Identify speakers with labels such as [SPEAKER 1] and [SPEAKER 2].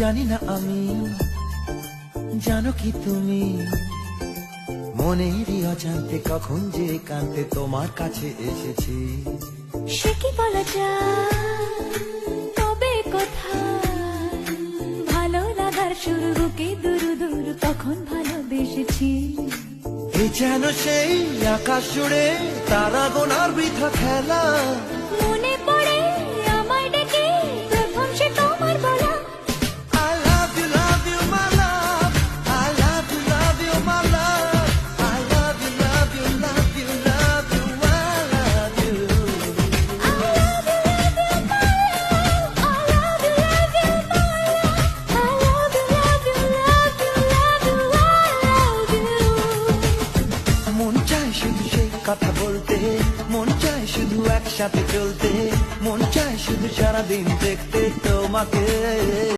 [SPEAKER 1] জানি না আমি, জানো কি তুমি, মনেরই অজান্তে কখন যে কান্তে তোমার কাছে এসেছি।
[SPEAKER 2] সে কি বলা যায়, তবে কোথায় ভালো লাগার শুরু, বুকে দুরু দুরু তখন ভালোবেসেছি।
[SPEAKER 1] এই যেন সেই আকাশ জুড়ে তারা গোনার বৃথা খেলা,
[SPEAKER 2] মনে পড়ে আমায় ডেকে প্রথম সে তোমার বলা।
[SPEAKER 1] I love you, my love. I love you, my love. I love you, love you, love you, love you, I love you.
[SPEAKER 2] I love you, my love. I love you, my love. I love you, love you, love you, love you, I love you.
[SPEAKER 1] মন চায় শুধু সেই কথা বলতে, মন চায় শুধু একসাথে চলতে, মন চায় শুধু সারাদিন দেখতে তোমাকে।